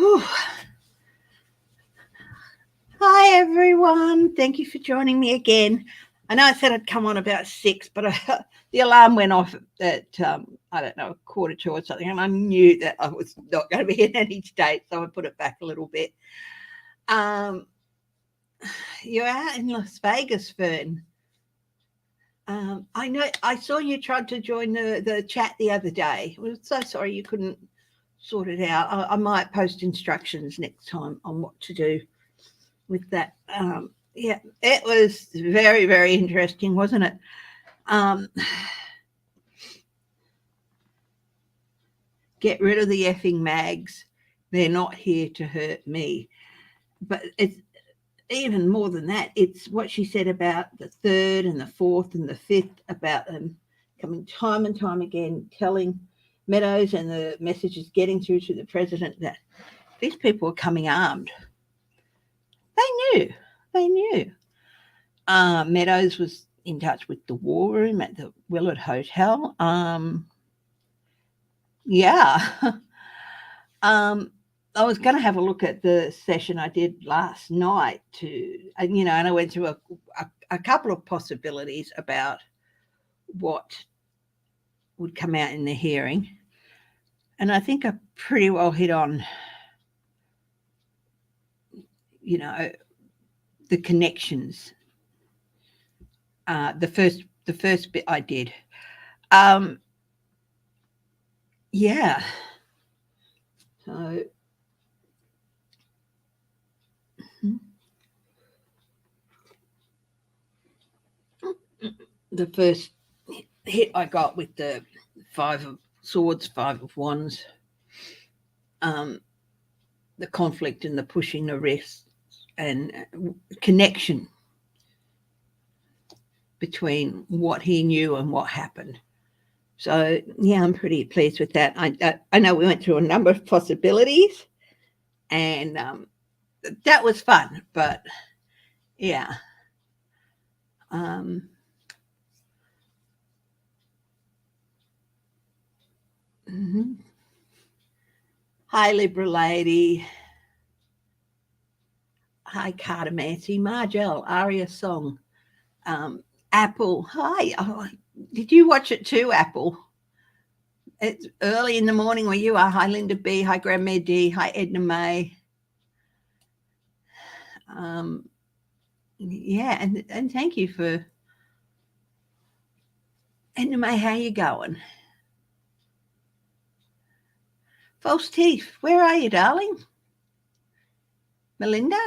Whew. Hi, everyone. Thank you for joining me again. I know I said I'd come on about 6, but the alarm went off at, I don't know, 1:45 or something, and I knew that I was not going to be in any state, so I put it back a little bit. Um, you're out in Las Vegas, Fern. I know I saw you tried to join the chat the other day. I'm so sorry you couldn't sort it out. I might post instructions next time on what to do with that. Yeah, it was very, very interesting, wasn't it? Um, get rid of the effing mags. They're not here to hurt me. But it's even more than that. It's what she said about the third and the fourth and the fifth, about them coming time and time again, telling Meadows and the messages getting through to the president that these people are coming armed. They knew. They knew. Meadows was in touch with the war room at the Willard Hotel. Yeah. I was going to have a look at the session I did last night and I went through a couple of possibilities about what would come out in the hearing. And I think I pretty well hit on, the connections. The first bit I did. Yeah. So the first hit I got with the 5 of swords, 5 of wands, the conflict and the pushing the wrists and connection between what he knew and what happened. So, yeah, I'm pretty pleased with that. I know we went through a number of possibilities, and that was fun. But, yeah. Mm-hmm. Hi, Libra Lady. Hi, Cardamancy. Margel, Aria Song. Apple. Hi. Oh, did you watch it too, Apple? It's early in the morning where you are. Hi, Linda B. Hi, Grandma D. Hi, Edna May. Yeah, and thank you for Edna May. How you going? False teeth. Where are you, darling? Melinda?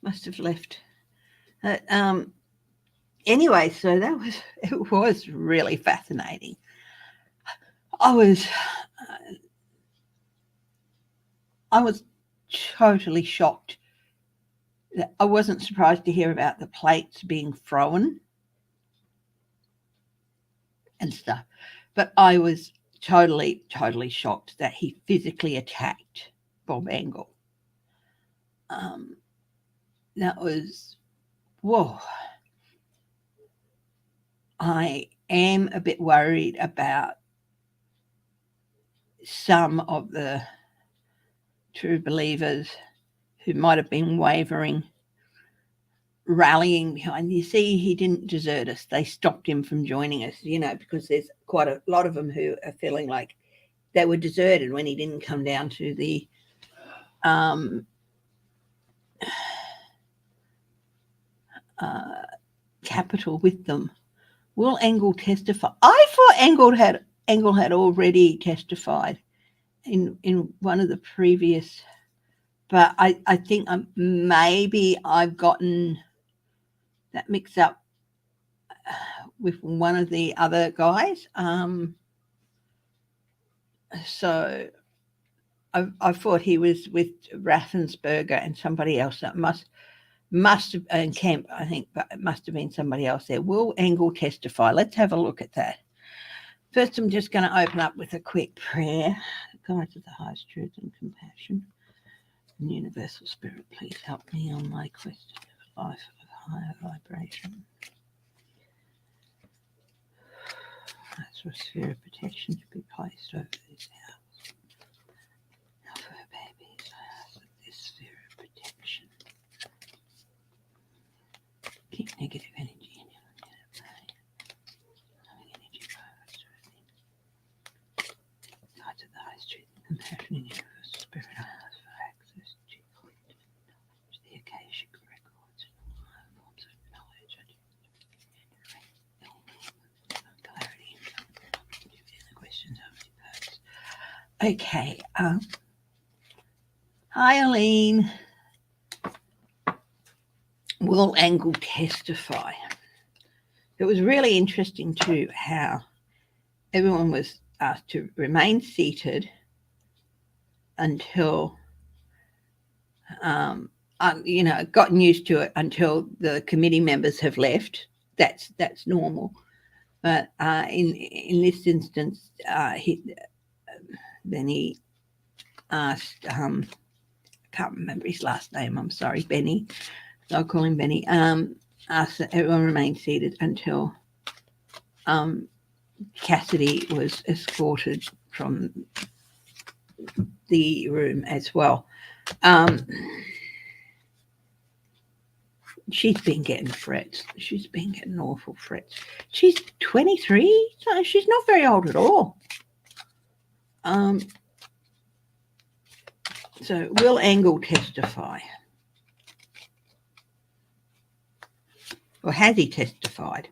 Must have left. Anyway, so it was really fascinating. I was totally shocked. I wasn't surprised to hear about the plates being thrown and stuff, but I was totally, totally shocked that he physically attacked Bob Engel. That was, whoa. I am a bit worried about some of the true believers who might have been wavering, rallying behind. You see, he didn't desert us. They stopped him from joining us, because there's quite a lot of them who are feeling like they were deserted when he didn't come down to the capital with them. Will Engel testify? I thought Engel had already testified in one of the previous, but I think maybe I've gotten that mixed up with one of the other guys. So I thought he was with Raffensperger and somebody else. That must have been Kemp, I think, but it must have been somebody else there. Will Engel testify? Let's have a look at that. First, I'm just going to open up with a quick prayer. God of the highest truth and compassion and universal spirit, please help me on my quest of life of higher vibration. That's for a sphere of protection to be placed over this house. Now for her babies, I ask that this sphere of protection keep negative energy in your plane. Loving energy flows through the guides of the highest truth and compassion in the universal spirit. I ask for access to collective knowledge, the Akashic records, and all higher forms of knowledge. I do clarity and the questions already posed. Okay. Hi, Aline. Will Angle testify? It was really interesting too how everyone was asked to remain seated until, gotten used to it until the committee members have left. That's normal. But in this instance, Benny asked, I can't remember his last name, I'm sorry, Benny. I'll call him Benny. Asked that everyone remain seated until Cassidy was escorted from the room as well. She's been getting frets. She's been getting awful frets. She's 23, so she's not very old at all. So will Angle testify? Or has he testified?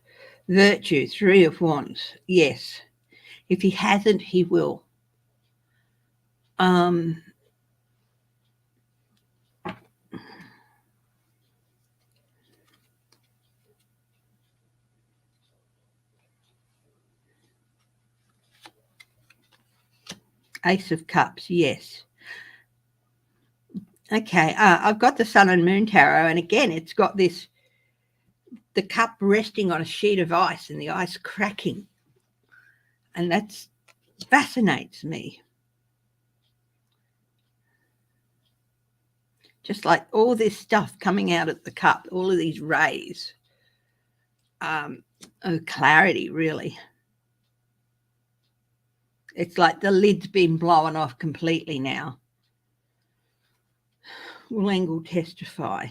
Virtue, 3 of Wands, yes. If he hasn't, he will. Ace of Cups, yes. Okay, I've got the Sun and Moon Tarot, and again, it's got this, the cup resting on a sheet of ice and the ice cracking. And that fascinates me. Just like all this stuff coming out of the cup, all of these rays of clarity, really. It's like the lid's been blown off completely now. Will Angle testify?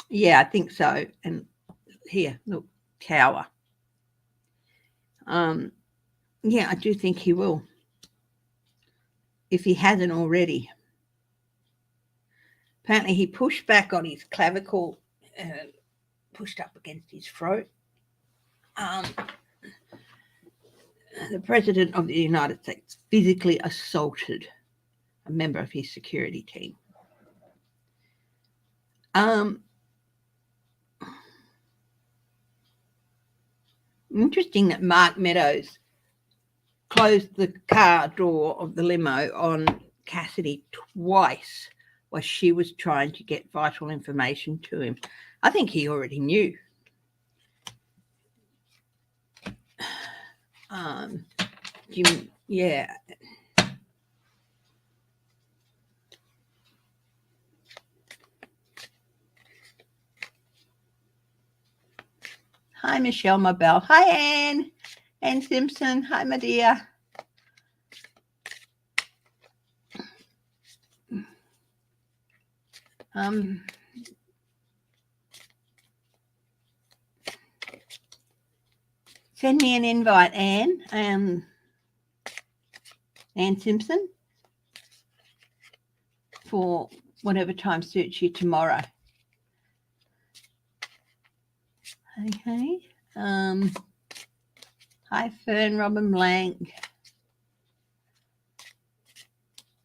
Yeah, I think so. And here, look, Tower. Yeah, I do think he will. If he hasn't already. Apparently he pushed back on his clavicle and pushed up against his throat. The President of the United States physically assaulted a member of his security team. Interesting that Mark Meadows closed the car door of the limo on Cassidy twice while she was trying to get vital information to him. I think he already knew. Jim, yeah. Hi, Michelle Mabel. Hi, Anne. Anne Simpson. Hi, my dear. Send me an invite, Anne. Anne Simpson, for whatever time suits you tomorrow. Okay. Hi, Fern, Robin Blank.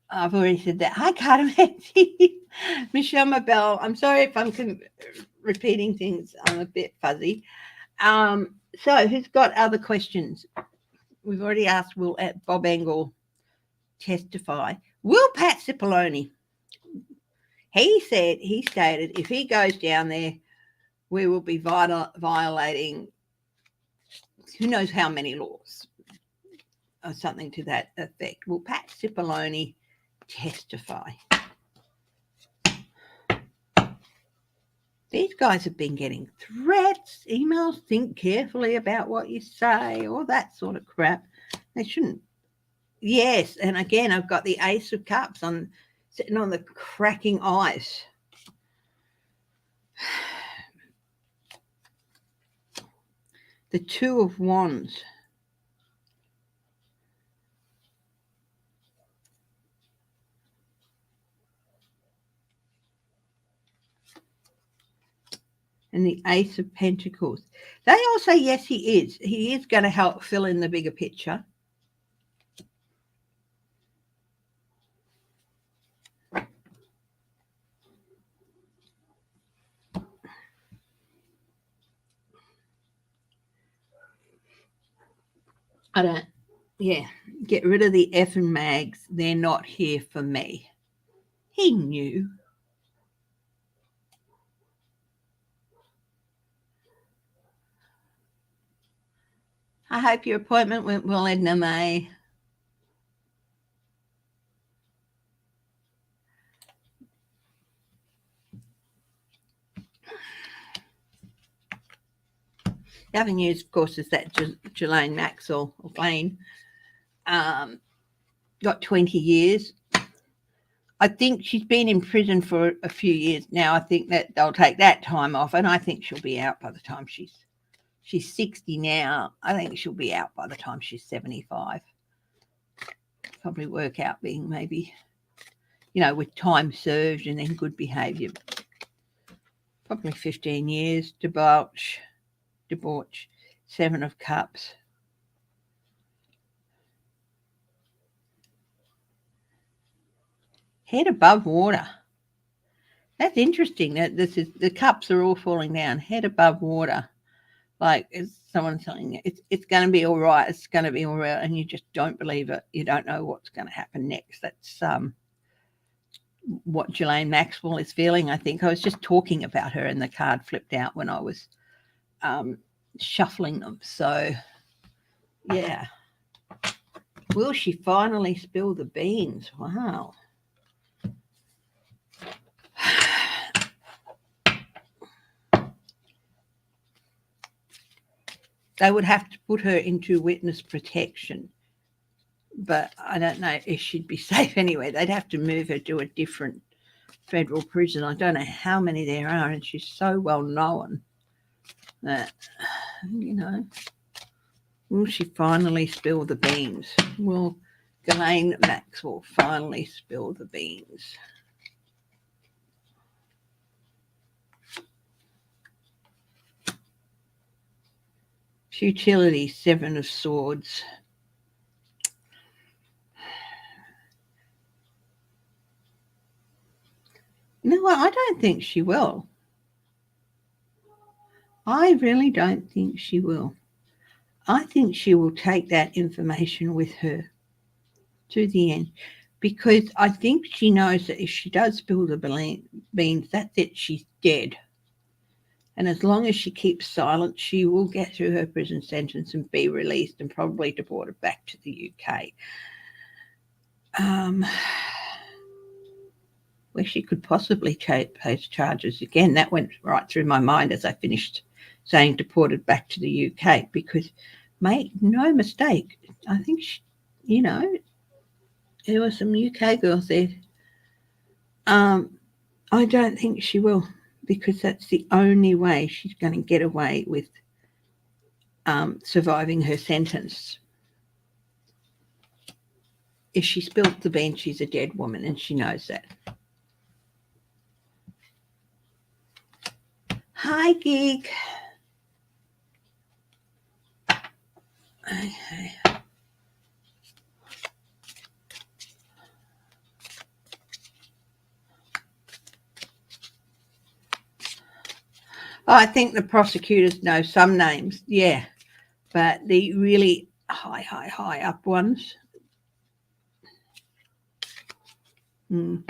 I've already said that. Hi, Carter Mancy. Michelle Mabel. I'm sorry if I'm repeating things. I'm a bit fuzzy. So who's got other questions? We've already asked, will Bob Angle testify? Will Pat Cipollone? He stated, if he goes down there, we will be violating who knows how many laws or something to that effect. Will Pat Cipollone testify? These guys have been getting threats, emails, think carefully about what you say, all that sort of crap. They shouldn't. Yes, and again, I've got the Ace of Cups on sitting on the cracking ice. The Two of Wands. And the Ace of Pentacles. They all say, yes, he is. He is going to help fill in the bigger picture. Get rid of the effing mags. They're not here for me. He knew. I hope your appointment went well, Edna May. The other news, of course, is that Ghislaine Maxwell, or Ghislaine, got 20 years. I think she's been in prison for a few years now. I think that they'll take that time off, and I think she'll be out by the time she's 60 now. I think she'll be out by the time she's 75. Probably work out being maybe, with time served and then good behaviour. Probably 15 years, debauch, Seven of Cups. Head above water. That's interesting. That the cups are all falling down. Head above water. Like someone saying it's going to be all right. It's going to be all right, and you just don't believe it. You don't know what's going to happen next. That's what Ghislaine Maxwell is feeling. I think I was just talking about her, and the card flipped out when I was shuffling them. So, yeah. Will she finally spill the beans? Wow. They would have to put her into witness protection, but I don't know if she'd be safe anyway. They'd have to move her to a different federal prison. I don't know how many there are, and she's so well known that, will she finally spill the beans? Will Ghislaine Maxwell finally spill the beans? Futility, Seven of Swords. You know what? I don't think she will. I really don't think she will. I think she will take that information with her to the end, because I think she knows that if she does spill the beans, that's it. She's dead. And as long as she keeps silent, she will get through her prison sentence and be released and probably deported back to the UK. Where she could possibly face charges again. That went right through my mind as I finished saying deported back to the UK, because, make no mistake, I think, there were some UK girls there. I don't think she will, because that's the only way she's going to get away with surviving her sentence. If she spilled the beans, she's a dead woman, and she knows that. Hi, Geek. Okay. I think the prosecutors know some names, yeah, but the really high up ones. The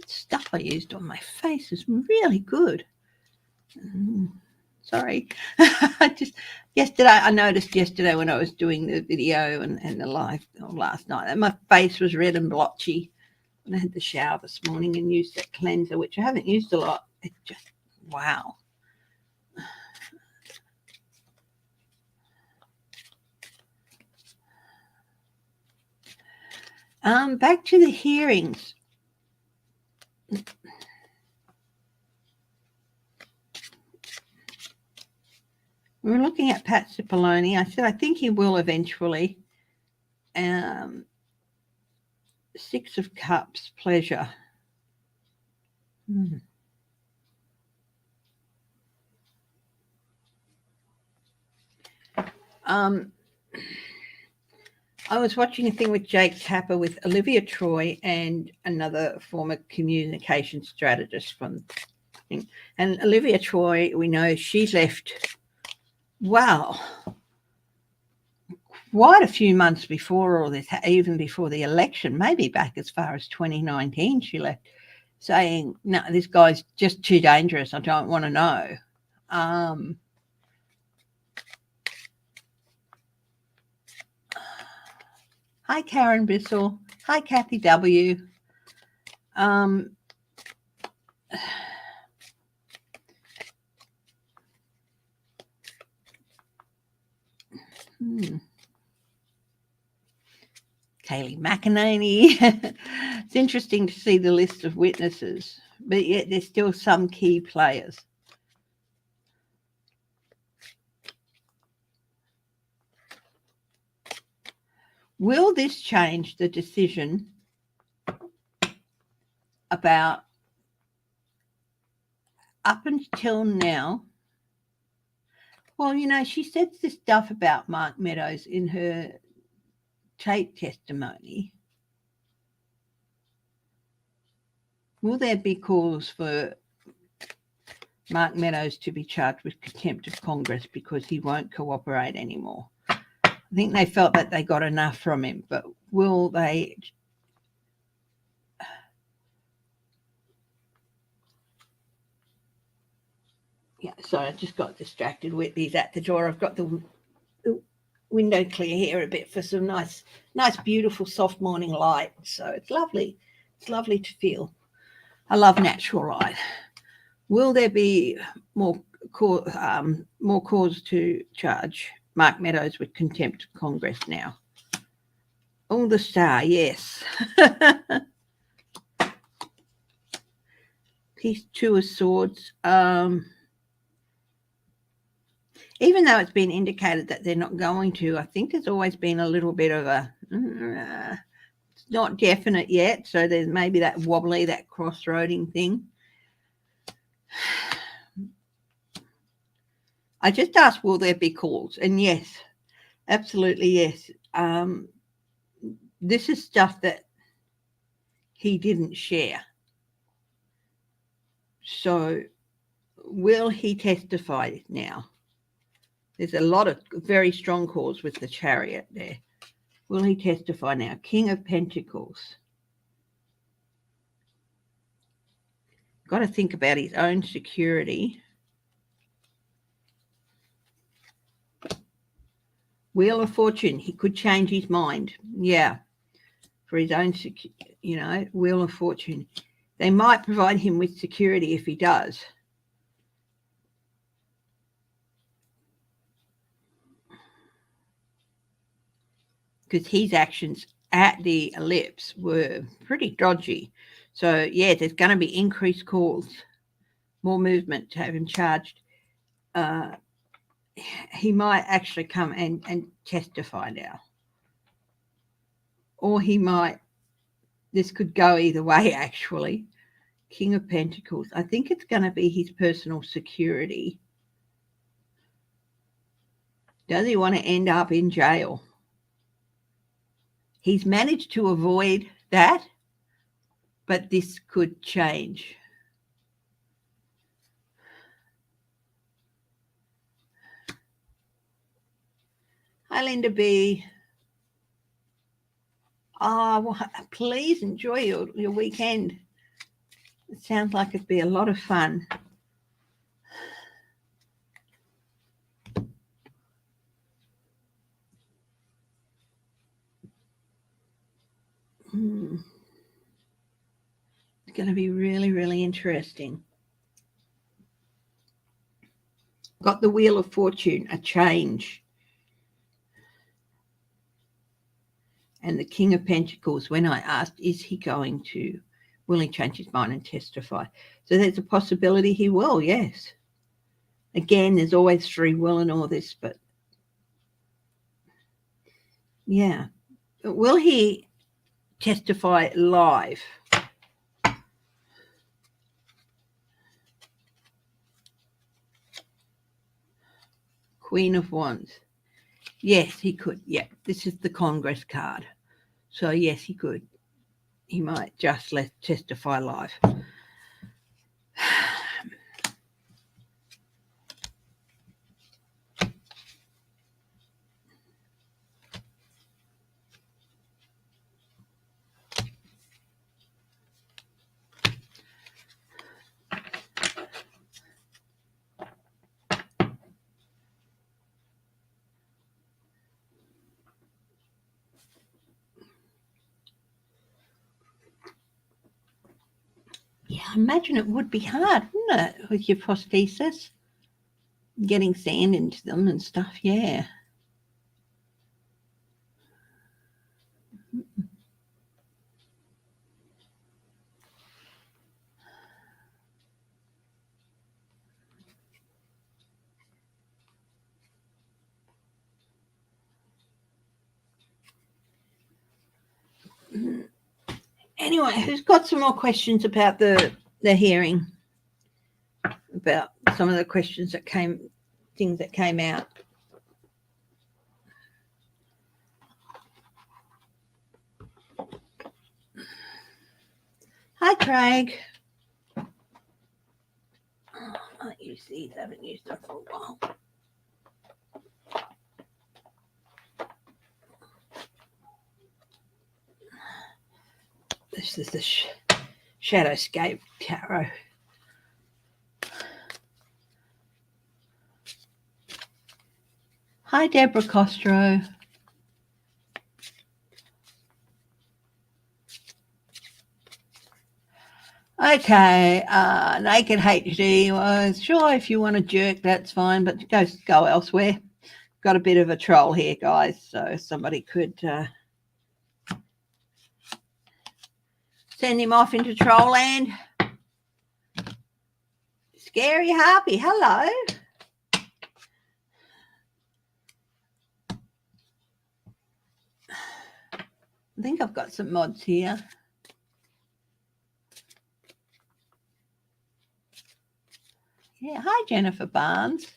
stuff I used on my face is really good. Sorry. I noticed yesterday when I was doing the video and the live last night that my face was red and blotchy. I had the shower this morning and used that cleanser, which I haven't used a lot. It just, wow. Back to the hearings. We were looking at Pat Cipollone. I said I think he will eventually. Six of Cups, pleasure. I was watching a thing with Jake Tapper with Olivia Troy and another former communication strategist from, and Olivia Troy, we know she's left, wow, quite a few months before all this, even before the election, maybe back as far as 2019, she left saying, no, this guy's just too dangerous. I don't want to know. Hi, Karen Bissell. Hi, Kathy W. Kayleigh McEnany. It's interesting to see the list of witnesses, but yet there's still some key players. Will this change the decision about, up until now? Well, you know, she said this stuff about Mark Meadows in her tape testimony. Will there be calls for Mark Meadows to be charged with contempt of Congress because he won't cooperate anymore? I think they felt that they got enough from him, but will they? Yeah, sorry, I just got distracted. Whitney's at the door. I've got the window clear here a bit for some nice, beautiful, soft morning light. So it's lovely. It's lovely to feel. I love natural light. Will there be more cause to charge Mark Meadows with contempt of Congress now? Oh, the star, yes. Piece 2 of Swords. Even though it's been indicated that they're not going to, I think there's always been a little bit of a, it's not definite yet. So there's maybe that wobbly, that crossroading thing. I just asked, will there be calls? And yes, absolutely yes. This is stuff that he didn't share. So will he testify now? There's a lot of very strong calls with the Chariot there. Will he testify now? King of Pentacles. Got to think about his own security. Wheel of Fortune. He could change his mind. Yeah. For his own, Wheel of Fortune. They might provide him with security if he does. Because his actions at the ellipse were pretty dodgy. So, yeah, there's going to be increased calls, more movement to have him charged. He might actually come and testify now. Or he might, this could go either way, actually. King of Pentacles. I think it's going to be his personal security. Does he want to end up in jail? He's managed to avoid that, but this could change. Hi, Linda B. Oh, well, please enjoy your weekend. It sounds like it'd be a lot of fun. It's going to be really, really interesting. Got the Wheel of Fortune, a change. And the King of Pentacles, when I asked, will he change his mind and testify? So there's a possibility he will, yes. Again, there's always free will in all this, but yeah. Will he testify live? Queen of Wands. Yes, he could. Yeah, this is the Congress card. So yes, he could. He might just testify live. Yeah, I imagine it would be hard, wouldn't it, with your prosthesis? Getting sand into them and stuff, yeah. Anyway, who's got some more questions about the hearing? About some of the questions that things that came out. Hi, Craig. Oh, I might use these. I haven't used them for a while. This is the Shadowscape Tarot. Hi, Deborah Costro. Okay, Naked HD was sure if you want to jerk, that's fine, but go elsewhere. Got a bit of a troll here, guys, so somebody could send him off into troll land. Scary Harpy, hello. I think I've got some mods here. Yeah, hi, Jennifer Barnes.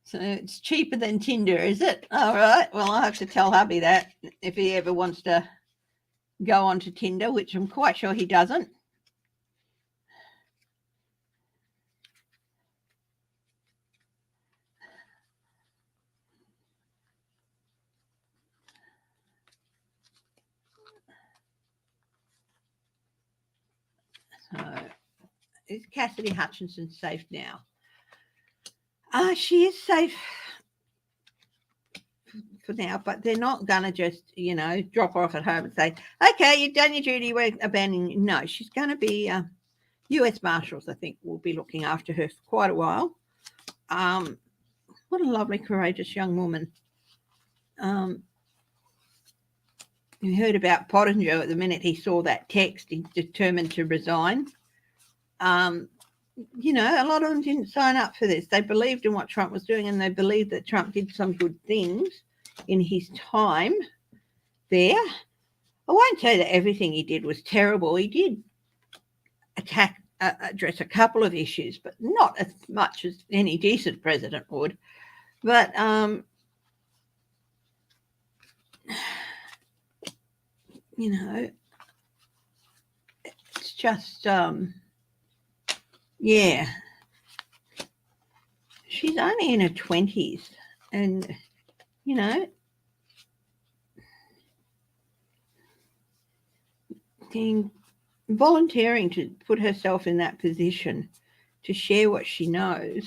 So it's cheaper than Tinder, is it? All right. Well, I'll have to tell hubby that if he ever wants to go on to Tinder, which I'm quite sure he doesn't. So is Cassidy Hutchinson safe now? She is safe for now, but they're not going to just, drop her off at home and say, okay, you've done your duty, we're abandoning you. No, she's going to be, US Marshals, I think, will be looking after her for quite a while. What a lovely, courageous young woman. You heard about Pottinger at the minute he saw that text, he's determined to resign. A lot of them didn't sign up for this. They believed in what Trump was doing, and they believed that Trump did some good things in his time there. I won't say that everything he did was terrible. He did address a couple of issues, but not as much as any decent president would. But it's just yeah. She's only in her 20s, and volunteering to put herself in that position to share what she knows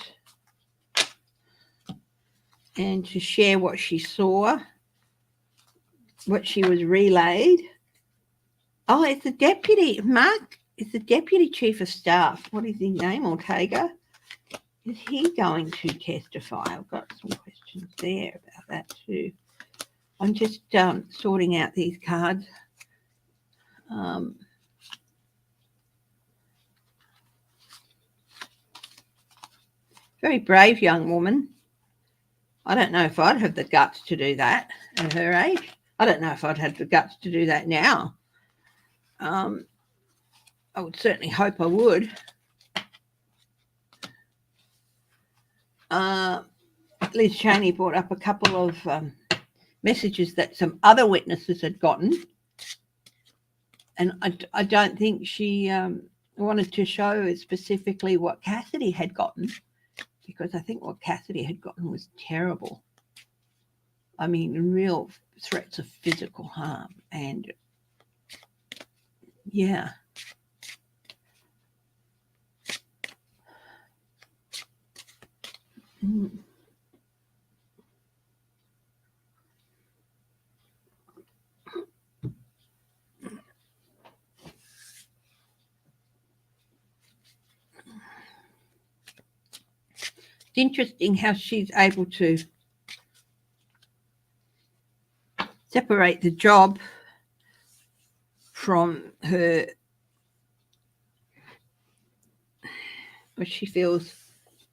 and to share what she saw what she was relayed. Oh, it's the deputy, Mark, it's the deputy chief of staff. What is his name, Ortega? Is he going to testify? I've got some questions there about that too. I'm just sorting out these cards. Very brave young woman. I don't know if I'd have the guts to do that at her age. I don't know if I'd have the guts to do that now. I would certainly hope I would. Liz Cheney brought up a couple of messages that some other witnesses had gotten, and I don't think she wanted to show specifically what Cassidy had gotten, because I think what Cassidy had gotten was terrible. I mean, real threats of physical harm, and yeah. It's interesting how she's able to separate the job from her, what she feels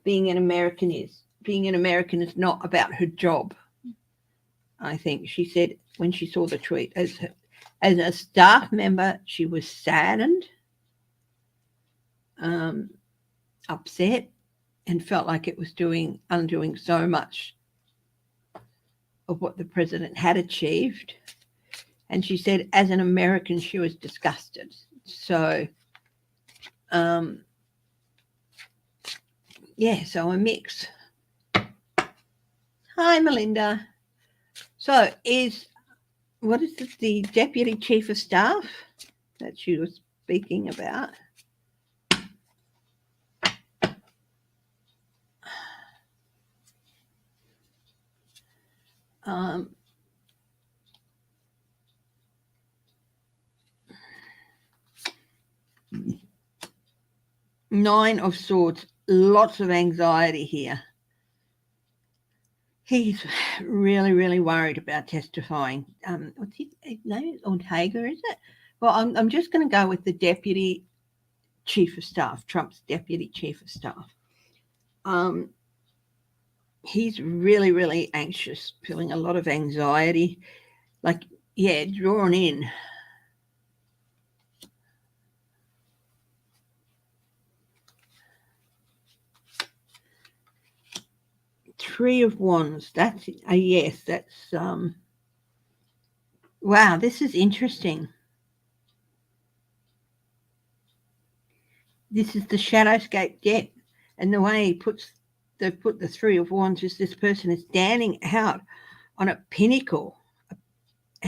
being an American is. Being an American is not about her job. I think she said when she saw the tweet, as a staff member, she was saddened, upset, and felt like it was undoing so much of what the president had achieved. And she said, as an American, she was disgusted. So, so a mix. Hi, Melinda. So what is this, the deputy chief of staff that she was speaking about? Nine of Swords, lots of anxiety here. He's really, really worried about testifying. What's his name? Ortega, is it? Well, I'm just going to go with the deputy chief of staff, Trump's deputy chief of staff. He's really, really anxious, feeling a lot of anxiety, drawn in. Three of Wands, that's a yes. That's wow, this is interesting. This is the Shadowscape deck, and the way they've put the Three of Wands is this person is standing out on a pinnacle,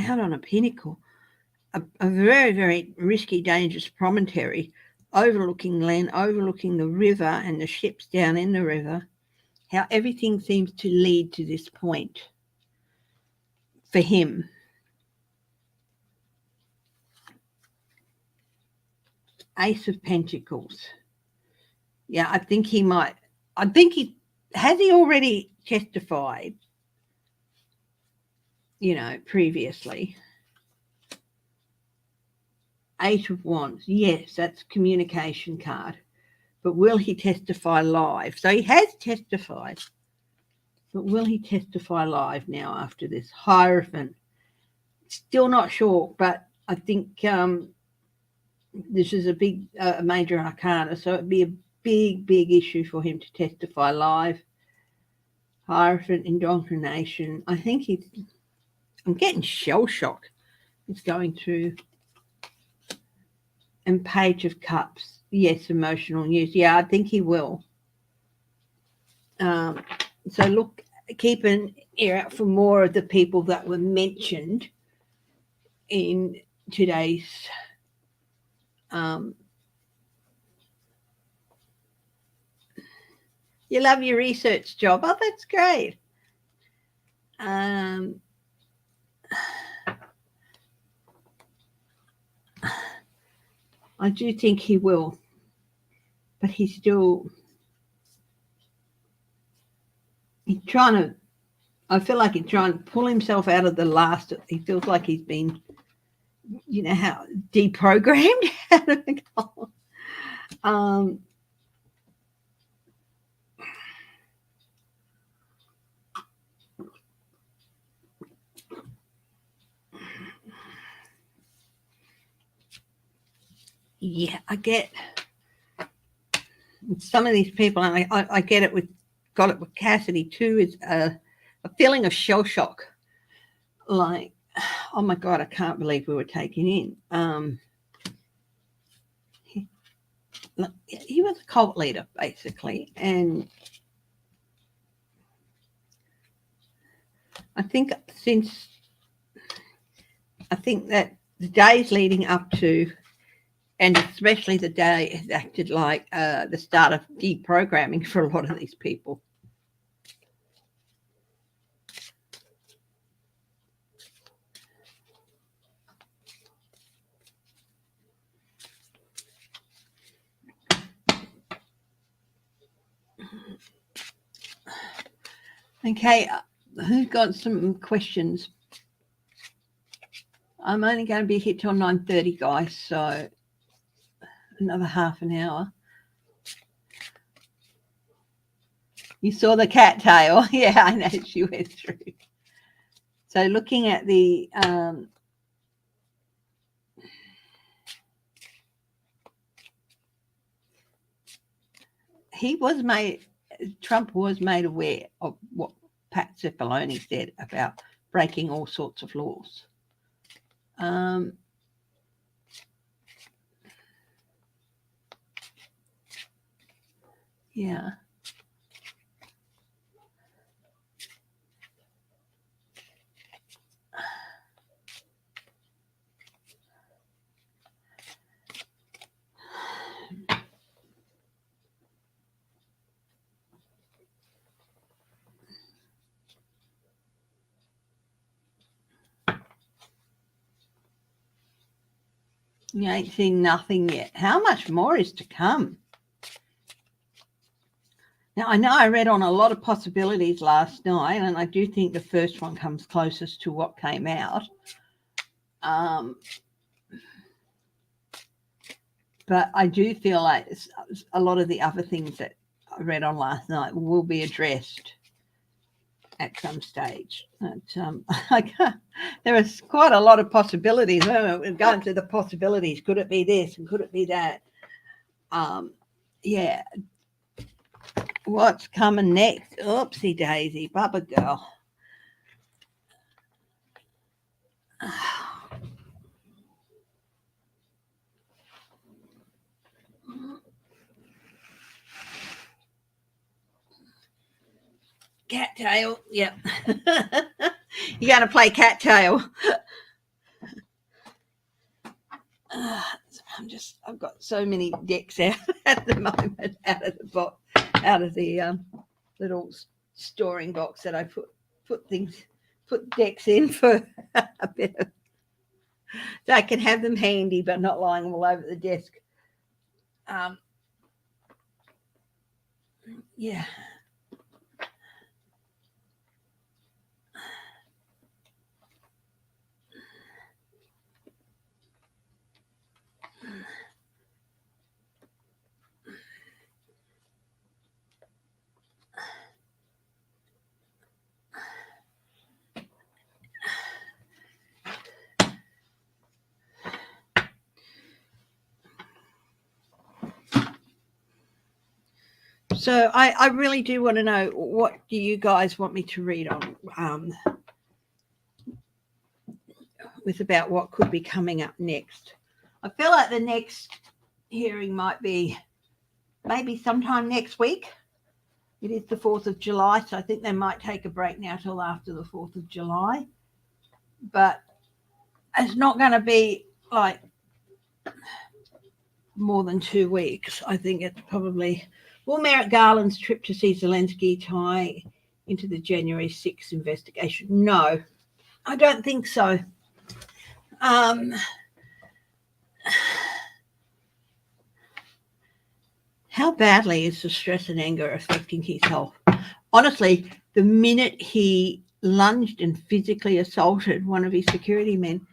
a very, very risky, dangerous promontory, overlooking land, overlooking the river and the ships down in the river. How everything seems to lead to this point for him. Ace of Pentacles. Yeah, I think he has he already testified, previously. Eight of Wands. Yes, that's communication card. But will he testify live? So he has testified. But will he testify live now after this? Hierophant. Still not sure, but I think this is a major arcana, so it'd be a big, big issue for him to testify live. Hierophant, indoctrination. I think I'm getting shell shock. He's going through. And Page of Cups. Yes, emotional news. Yeah, I think he will. So look, keep an ear out for more of the people that were mentioned in today's you love your research job. Oh, that's great. I do think he will, but he's trying to, I feel like he's trying to pull himself out of the last. He feels like he's been, how deprogrammed. um, yeah, I get some of these people, and I get it got it with Cassidy too, is a feeling of shell shock. Like, oh my God, I can't believe we were taken in. He was a cult leader, basically. And I think that the days leading up to, and especially the day, has acted like the start of deprogramming for a lot of these people. Okay, who's got some questions? I'm only going to be here till 9:30, guys, so another half an hour. You saw the cat tail? Yeah, I know, she went through. So looking at the Trump was made aware of what Pat Cipollone said about breaking all sorts of laws. Yeah. You ain't seen nothing yet. How much more is to come? Now, I know I read on a lot of possibilities last night, and I do think the first one comes closest to what came out. But I do feel like a lot of the other things that I read on last night will be addressed at some stage. But, there is quite a lot of possibilities. We're going through the possibilities. Could it be this and could it be that? Yeah. What's coming next? Oopsie daisy, Bubba girl. Cattail, yep. You got to play cattail. I've got so many decks out at the moment out of the little storing box that I put decks in for a bit of, so I can have them handy but not lying all over the desk. Yeah. So I really do want to know, what do you guys want me to read on with about what could be coming up next? I feel like the next hearing might be maybe sometime next week. It is the 4th of July, so I think they might take a break now till after the 4th of July. But it's not going to be like more than 2 weeks. I think it's probably, will Merrick Garland's trip to see Zelensky tie into the January 6th investigation? No, I don't think so. How badly is the stress and anger affecting his health? Honestly, the minute he lunged and physically assaulted one of his security men,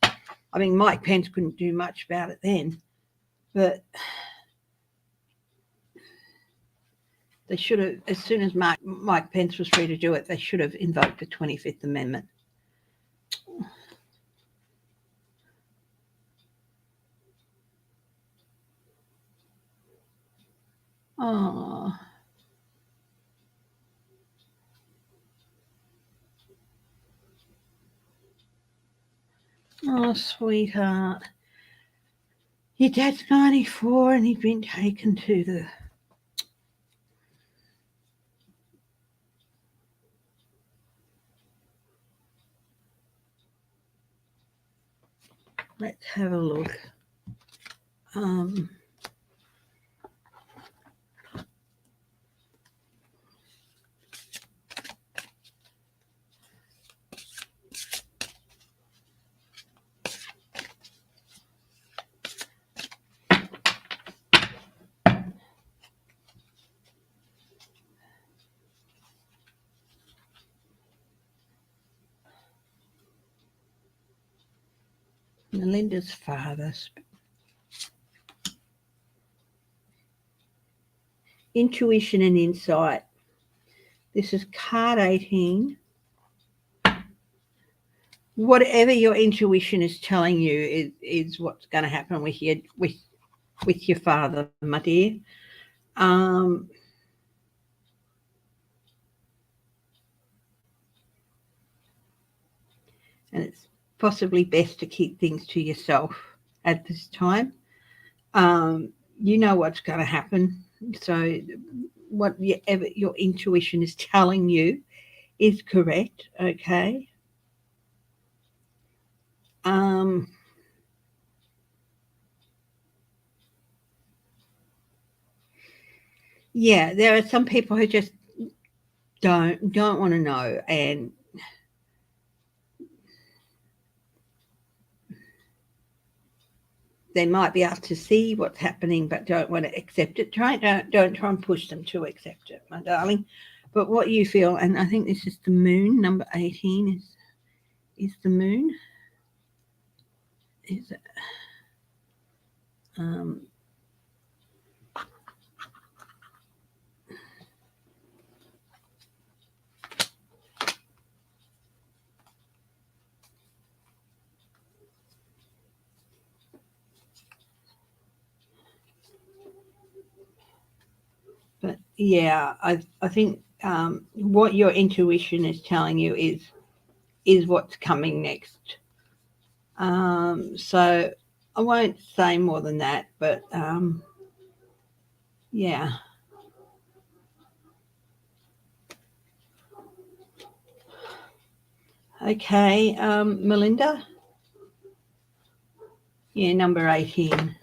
I mean, Mike Pence couldn't do much about it then, but they should have, as soon as Mike Pence was free to do it, they should have invoked the 25th Amendment. Oh, sweetheart. Your dad's 94 and he'd been taken to the... Let's have a look. Melinda's father. Intuition and insight. This is card 18. Whatever your intuition is telling you is what's going to happen with your father, my dear. And it's possibly best to keep things to yourself at this time. You know what's going to happen. So whatever your intuition is telling you is correct, okay? Yeah, there are some people who just don't want to know, and they might be able to see what's happening but don't want to accept it. Don't try and push them to accept it, my darling. But what you feel, and I think this is the moon, number 18 is the moon. Is it? But yeah, I think what your intuition is telling you is what's coming next. So I won't say more than that, but yeah. Okay, Melinda? Yeah, number 18.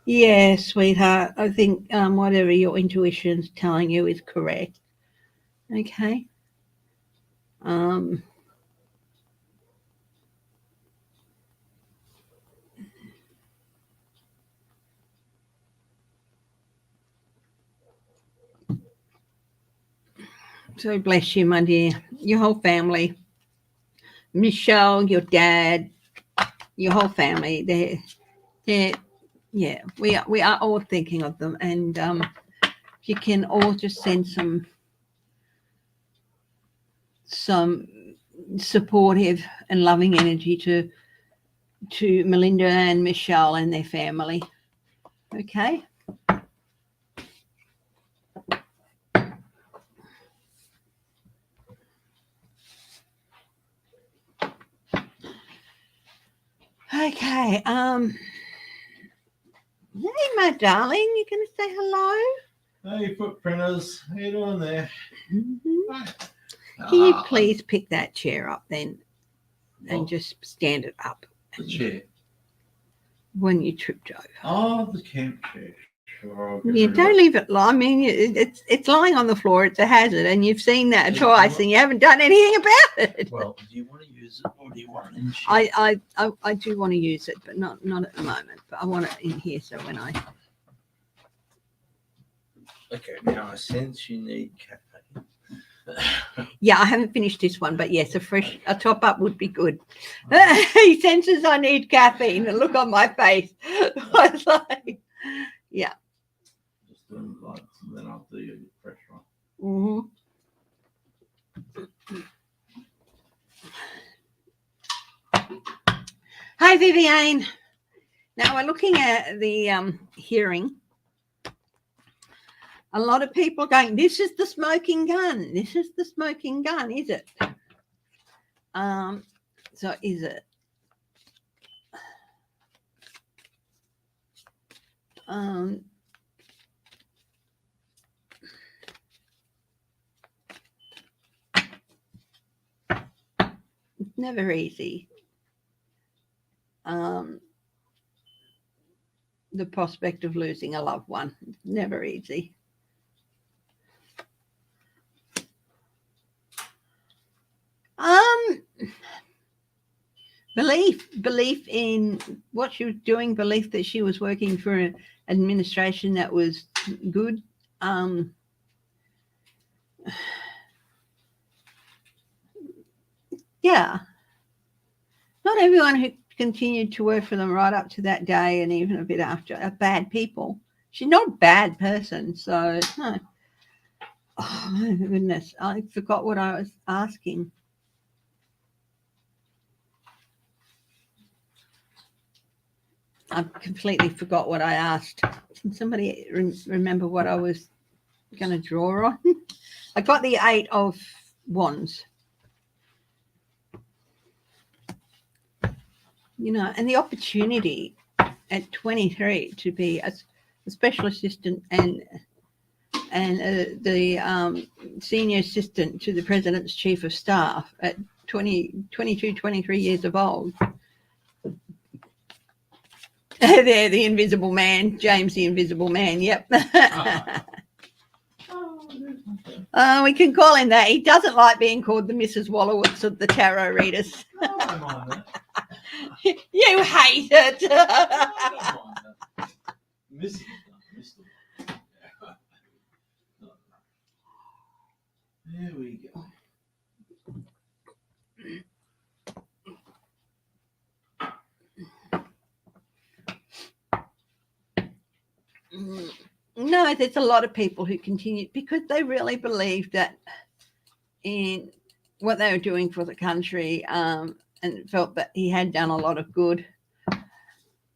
Yeah, sweetheart. I think whatever your intuition's telling you is correct. Okay. So bless you, my dear. Your whole family. Michelle, your dad, your whole family. They're yeah, we are all thinking of them, and you can all just send some supportive and loving energy to Melinda and Michelle and their family. Okay. Okay. Hey, my darling, you gonna say hello? Hey, footprinters, how you doing there? Mm-hmm. Can you please pick that chair up then, and just stand it up The chair. when you tripped over. Oh, the camp chair. Sure. You don't leave it lie. I mean, it's lying on the floor. It's a hazard, and you've seen that twice, and you haven't done anything about it. Well, do you want to use it or do you want it in shit? I do want to use it, but not at the moment. But I want it in here, so when I. Okay, now I sense you need caffeine. Yeah, I haven't finished this one, but yes, a top up would be good. He senses I need caffeine. The look on my face was like, yeah. Just doing lights and then I'll do your fresh one. Hi, Viviane. Now we're looking at the hearing. A lot of people are going, this is the smoking gun. This is the smoking gun, is it? So is it? It's never easy. The prospect of losing a loved one, never easy. Belief in what she was doing, belief that she was working for an administration that was good. Yeah. Not everyone who continued to work for them right up to that day and even a bit after are bad people. She's not a bad person, so no. Oh my goodness, I forgot what I was asking. I completely forgot what I asked. Can somebody remember what I was going to draw on? I got the 8 of Wands. You know, and the opportunity at 23 to be a special assistant and the senior assistant to the president's chief of staff at 22, 23 years of old. There, the invisible man, James the invisible man, yep. We can call him that. He doesn't like being called the Mrs. Wallowitz of the tarot readers. No, I don't mind that. You hate it. No, I don't mind that. Mr. There we go. No, there's a lot of people who continue because they really believe that in what they were doing for the country and felt that he had done a lot of good.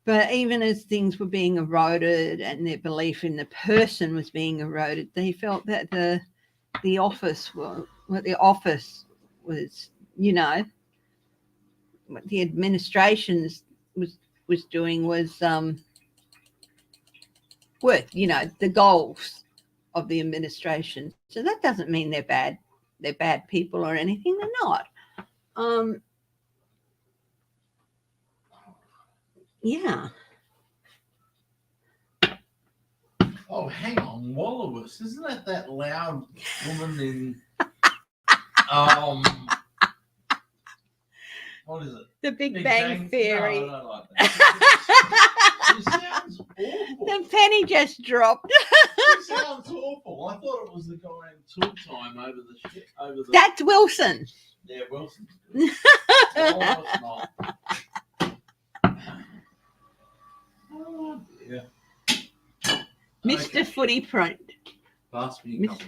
But even as things were being eroded and their belief in the person was being eroded, they felt that the office was, you know, what the administration was doing was worth, you know, the goals of the administration. So that doesn't mean they're bad people or anything. They're not. Yeah. Oh, hang on, Wallowitz. Isn't that loud woman in what is it? The Big Bang Theory. No, I don't like that. It sounds awful. The penny just dropped. It sounds awful. I thought it was the guy in Tool Time over the. That's Wilson. Yeah, Wilson's good. Wallowitz not. Oh, yeah. Mr. Okay. Footy Print. Pass me a couple,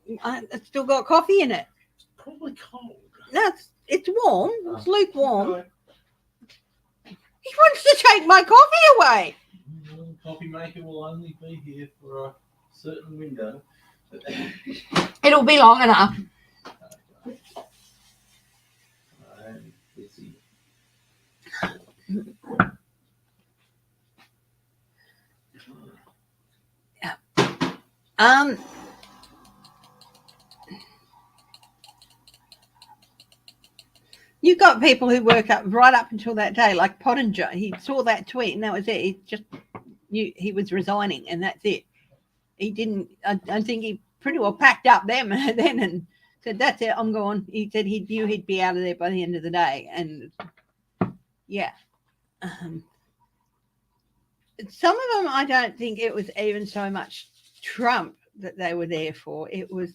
baby. It's still got coffee in it. Probably cold. No, it's warm. It's lukewarm. Okay. He wants to take my coffee away. The coffee maker will only be here for a certain window. It'll be long enough. I'm busy. you got people who work up right up until that day, like Pottinger. He saw that tweet and that was it. He just knew he was resigning and that's it. He didn't. I think he pretty well packed up them then and said, "That's it. I'm gone." He said he knew he'd be out of there by the end of the day, and yeah. Some of them, I don't think it was even so much Trump that they were there for. It was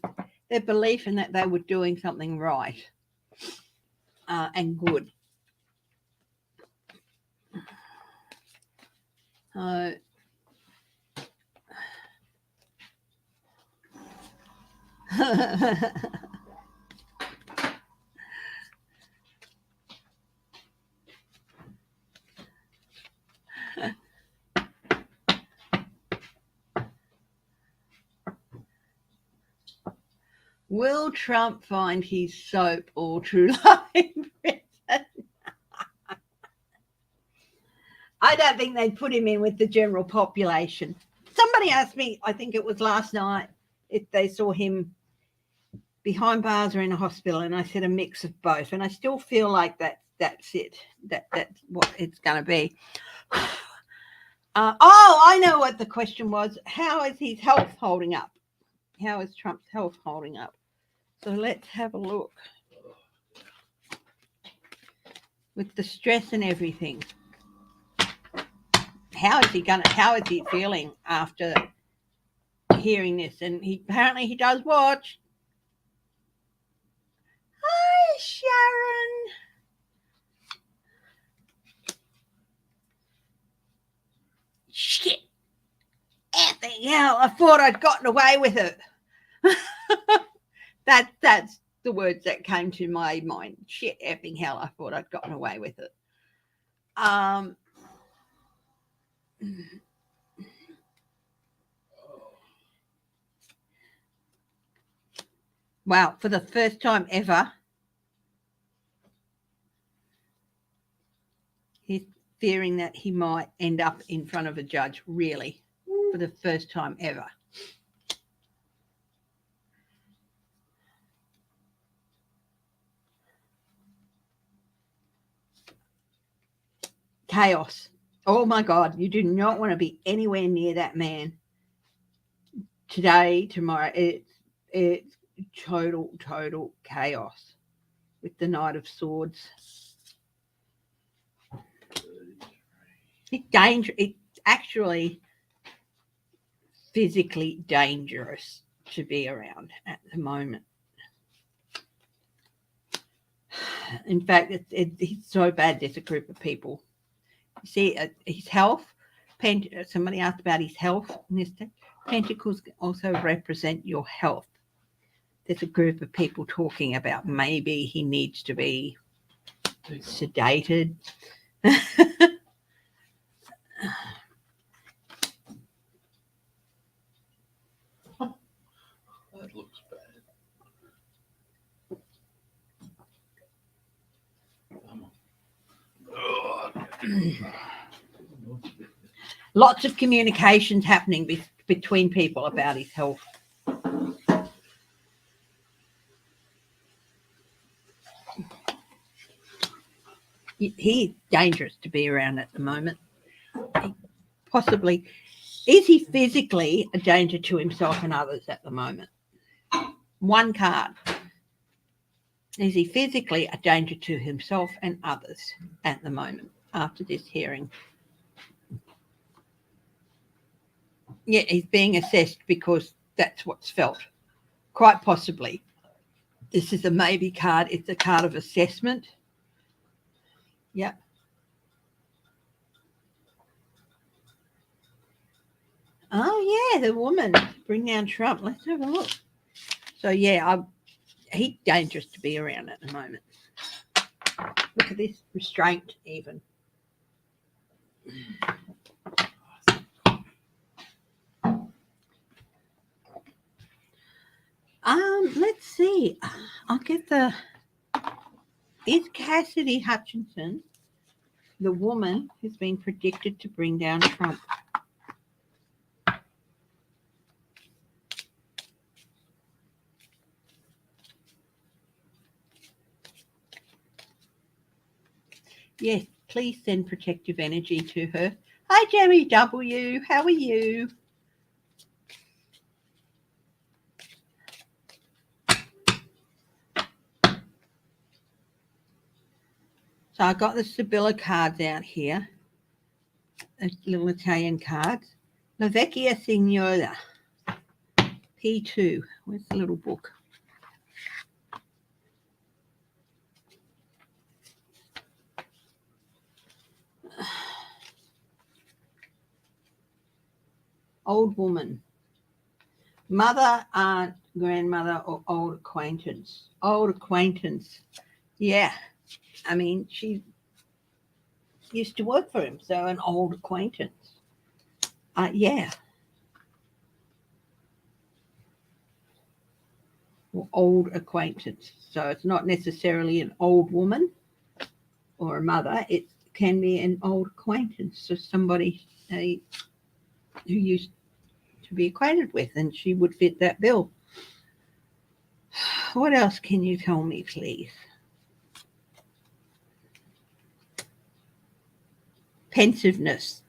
their belief in that they were doing something right and good. Will Trump find his soap or true love in prison? I don't think they'd put him in with the general population. Somebody asked me, I think it was last night, if they saw him behind bars or in a hospital, and I said a mix of both. And I still feel like that's it. That's what it's going to be. I know what the question was. How is his health holding up? How is Trump's health holding up? So let's have a look. With the stress and everything. How is he feeling after hearing this? And apparently he does watch. Hi, Sharon. Shit. Effing hell, I thought I'd gotten away with it. That's the words that came to my mind. Shit, effing hell, I thought I'd gotten away with it. Wow, for the first time ever, he's fearing that he might end up in front of a judge, really, for the first time ever. Chaos. Oh my God, you do not want to be anywhere near that man today, tomorrow. It's total chaos with the Knight of Swords. It's dangerous. It's actually physically dangerous to be around at the moment. In fact, it's so bad. There's a group of people. You see, his health. Somebody asked about his health. Pentacles also represent your health. There's a group of people talking about maybe he needs to be sedated. That looks bad. Lots of communications happening between people about his health. He's dangerous to be around at the moment. Possibly, is he physically a danger to himself and others at the moment? One card. Is he physically a danger to himself and others at the moment after this hearing? Yeah, he's being assessed because that's what's felt. Quite possibly. This is a maybe card. It's a card of assessment. Yep. Oh, yeah, the woman. Bring down Trump. Let's have a look. So, yeah, he's dangerous to be around at the moment. Look at this. Restraint, even. Let's see. I'll get is Cassidy Hutchinson the woman who's been predicted to bring down Trump? Yes, please send protective energy to her. Hi, Jerry W. How are you? So I got the Sibylla cards out here, little Italian cards. La Vecchia Signora, P2. Where's the little book? Old woman. Mother, aunt, grandmother, or old acquaintance. Old acquaintance. Yeah. I mean, she used to work for him, so an old acquaintance. Yeah. Or old acquaintance. So it's not necessarily an old woman or a mother. It can be an old acquaintance, so somebody who used to be acquainted with, and she would fit that bill. What else can you tell me, please? Pensiveness,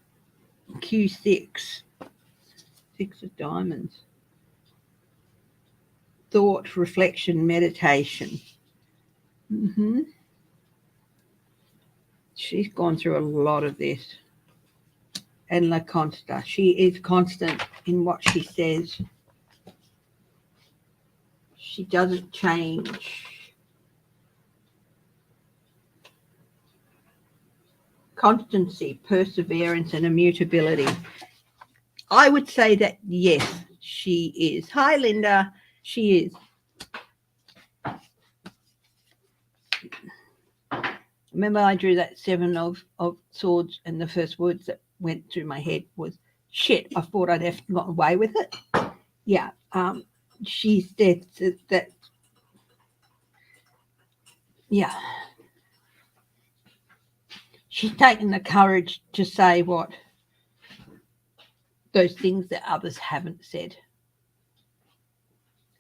Q6, 6 of diamonds. Thought, reflection, meditation. She's gone through a lot of this. And La Consta, she is constant in what she says. She doesn't change. Constancy, perseverance, and immutability. I would say that, yes, she is. Hi, Linda. She is. Remember I drew that 7 of swords, and the first words that went through my head was, shit, I thought I'd have got away with it. Yeah, she said that, yeah. She's taken the courage to say what those things that others haven't said.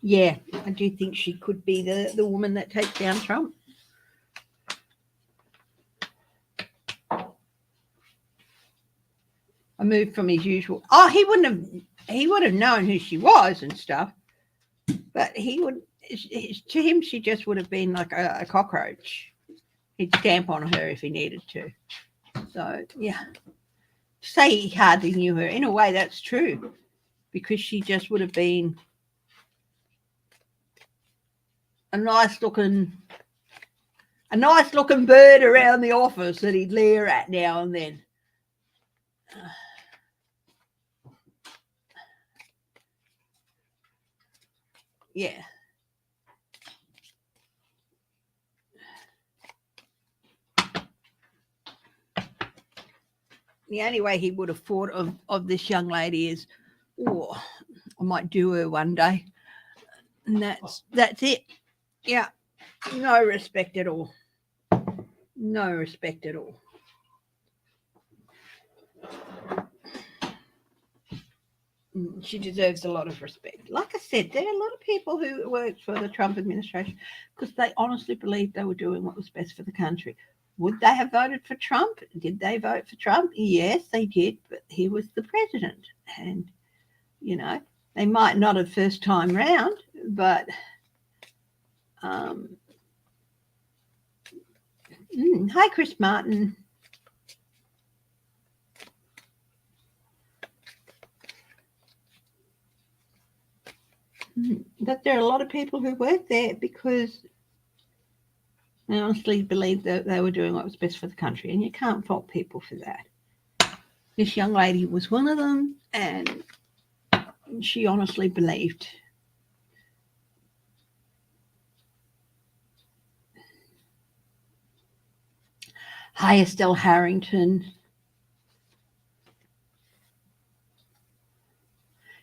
Yeah, I do think she could be the woman that takes down Trump. I moved from his usual. Oh, he would have known who she was and stuff, but he would. To him, she just would have been like a cockroach. He'd stamp on her if he needed to. So yeah, say he hardly knew her. In a way, that's true, because she just would have been a nice looking bird around the office that he'd leer at now and then. Yeah. The only way he would have thought of this young lady is, oh, I might do her one day. And that's it. Yeah. No respect at all. No respect at all. She deserves a lot of respect. Like I said, there are a lot of people who worked for the Trump administration because they honestly believed they were doing what was best for the country. Would they have voted for Trump? Did they vote for Trump? Yes, they did, but he was the president. And, you know, they might not have first time round, but hi, Chris Martin. But there are a lot of people who work there because they honestly believed that they were doing what was best for the country, and you can't fault people for that. This young lady was one of them, and she honestly believed. Hi, Estelle Harrington.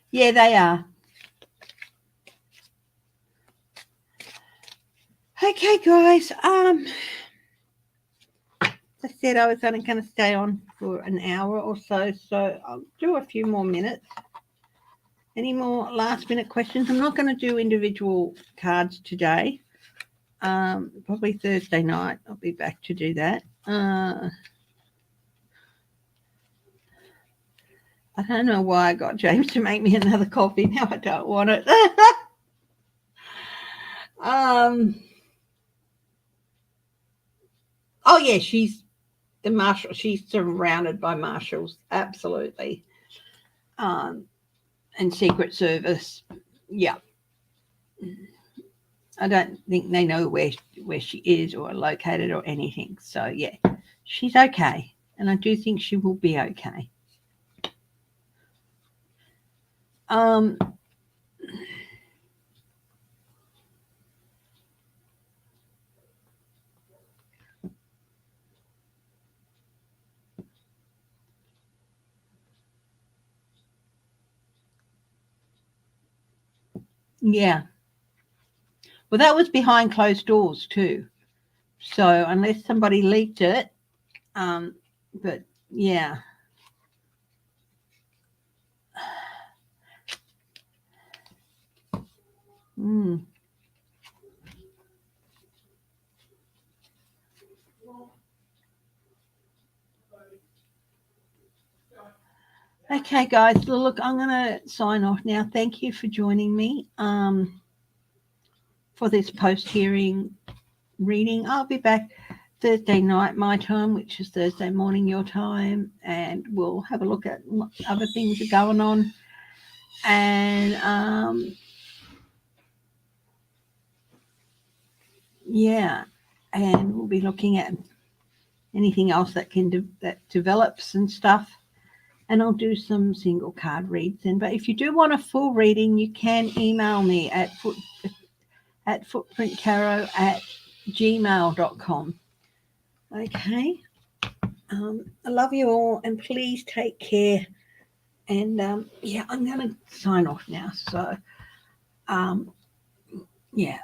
Yeah, they are. Okay, guys. I said I was only going to stay on for an hour or so I'll do a few more minutes. Any more last minute questions? I'm not going to do individual cards today. Probably Thursday night. I'll be back to do that. I don't know why I got James to make me another coffee. Now I don't want it. Oh yeah, she's the marshal. She's surrounded by marshals, absolutely. And Secret Service. Yeah, I don't think they know where she is or located or anything. So yeah, she's okay, and I do think she will be okay. Um, yeah. Well, that was behind closed doors too. So unless somebody leaked it, but yeah. Mm. Okay, guys. Look, I'm going to sign off now. Thank you for joining me for this post-hearing reading. I'll be back Thursday night, my time, which is Thursday morning, your time, and we'll have a look at what other things are going on. And yeah, and we'll be looking at anything else that that develops and stuff. And I'll do some single card reads then. But if you do want a full reading, you can email me at footprinttarot@gmail.com. Okay. I love you all, and please take care. And yeah, I'm going to sign off now. So yeah,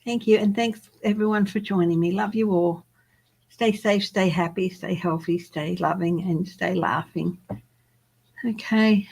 thank you, and thanks everyone for joining me. Love you all. Stay safe, stay happy, stay healthy, stay loving, and stay laughing. Okay.